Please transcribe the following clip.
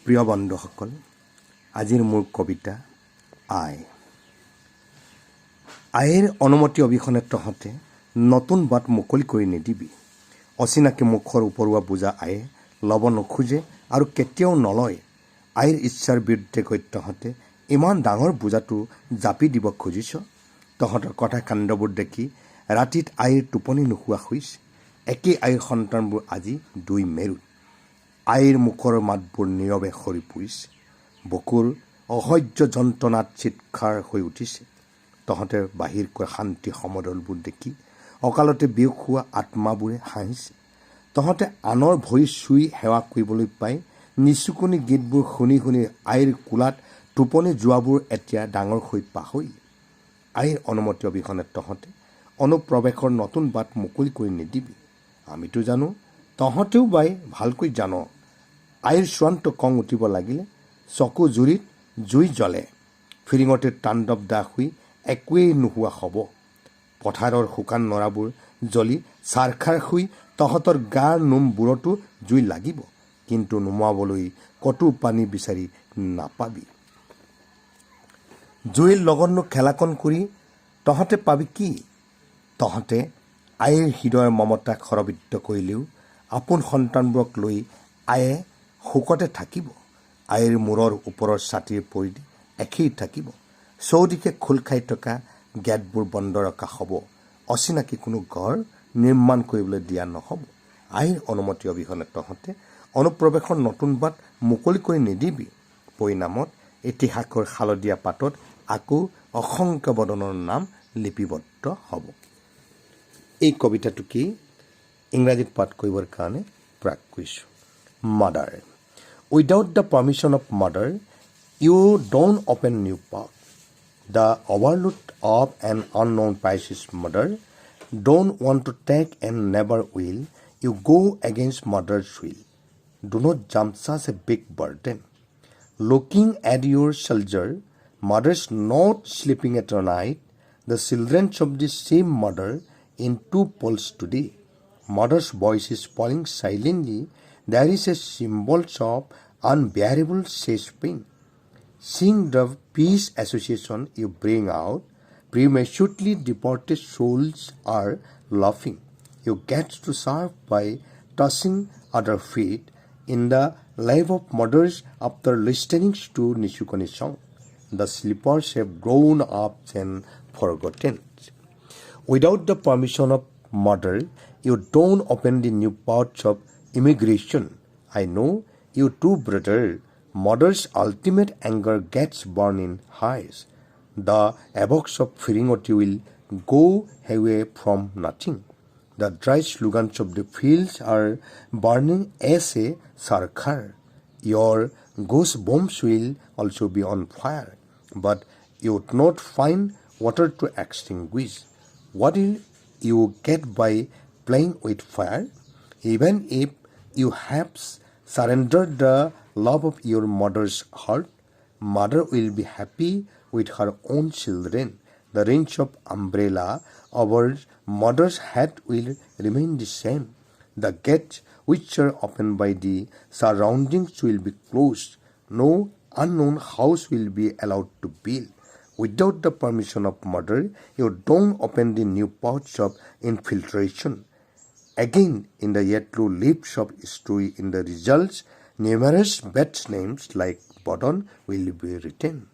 প্ৰিয় বন্ধুসকল, আজিৰ মোৰ কবিতা আইৰ অনুমতি অবিহনে তহঁতে নতুন বাট মুকলি কৰি নিদিবি। অচিনাকি মুখৰ ওপৰুৱা বোজা আয়ে ল'ব নোখোজে আৰু কেতিয়াও নলয়। আইৰ ইচ্ছাৰ বিৰুদ্ধে গৈ তহঁতে ইমান ডাঙৰ বোজাটো জাপি দিব খুজিছ। তহঁতৰ কথা কাণ্ডবোৰ দেখি ৰাতিত আইৰ টোপনি নোহোৱা হৈছে। একেই আইৰ সন্তানবোৰ আজি দুই মেৰুত। আইৰ মুখৰ মাতবোৰ নীৰৱে সৰি পৰিছে। বুকুৰ অসহ্য যন্ত্ৰণাত চিৎকাৰ হৈ উঠিছে। তহঁতে বাহিৰকৈ শান্তি সমদলবোৰ দেখি অকালতে বিয়োগ হোৱা আত্মাবোৰে হাঁহিছে। তহঁতে আনৰ ভৰি চুই সেৱা কৰিবলৈ পাই নিচুকনি গীতবোৰ শুনি শুনি আইৰ কোলাত টোপনি যোৱাবোৰ এতিয়া ডাঙৰ হৈ পাহৰিলি। আইৰ অনুমতি অবিহনে তহঁতে অনুপ্ৰৱেশৰ নতুন বাট মুকলি কৰি নিদিবি। আমিতো জানো, তহঁতেও বাই ভালকৈ জান, আইৰ চূড়ান্ত খং উঠিব লাগিলে চকু জুৰিত জুই জ্বলে। ফিৰিঙতে তাণ্ডৱ দাস হৈ একোৱেই নোহোৱা হ'ব। পথাৰৰ শুকান নৰাবোৰ জ্বলি চাৰখাৰ হৈ তহঁতৰ গাৰ নোমবোৰতো জুই লাগিব, কিন্তু নুমুৱাবলৈ কতো পানী বিচাৰি নাপাবি। জুইৰ লগতনো খেলাকণ কৰি তহঁতে পাবি কি? তহঁতে আইৰ হৃদয়ৰ মমতাক সৰবিত্ত কৰিলেও আপোন সন্তানবোৰক লৈ আয়ে শোকতে থাকিব। আইৰ মূৰৰ ওপৰৰ ছাতিৰ পৰিধি একেই থাকিব। চৌদিশে খোল খাই থকা গেটবোৰ বন্ধ ৰখা হ'ব। অচিনাকি কোনো ঘৰ নিৰ্মাণ কৰিবলৈ দিয়া নহ'ব। আইৰ অনুমতি অবিহনে তহঁতে অনুপ্ৰৱেশৰ নতুন বাট মুকলি কৰি নিদিবি। পৰিণামত ইতিহাসৰ হালধীয়া পাতত আকৌ অসংখ্য বদনৰ নাম লিপিবদ্ধ হ'ব। এই কবিতাটো কি ইংৰাজীত পাঠ কৰিবৰ কাৰণে প্ৰয়াস কৰিছোঁ। Mother, without the permission of mother you don't open new path. The overload of an unknown pieces mother don't want to take and never will you go against mother's will. Do not jump such a big burden. Looking at your soldier, mother's not sleeping at night. The children of the same mother in two poles today. Mother's voice is falling silently. There is a symbol of unbearable sad pain. Seeing the peace association you bring out, prematurely deported souls are laughing. You get to serve by touching other feet in the lap of mothers after listening to Nishukoni song. The sleepers have grown up and forgotten. Without the permission of mother, you don't open the new paths of immigration. I know you too, brother. Mother's ultimate anger gets burned in highs. The evox of Firingoti will go away from nothing. The dry slogans of the fields are burning as a sarkhar. Your ghost bombs will also be on fire, but you would not find water to extinguish. What will you get by playing with fire? Even if you have surrendered the love of your mother's heart, mother will be happy with her own children. The range of umbrella over mother's head will remain the same. The gates which are opened by the surroundings will be closed. No unknown house will be allowed to build. Without the permission of mother, you don't open the new paths of infiltration. Again, in the yellow leaves of history, in the results, numerous bad names like Bodon will be written.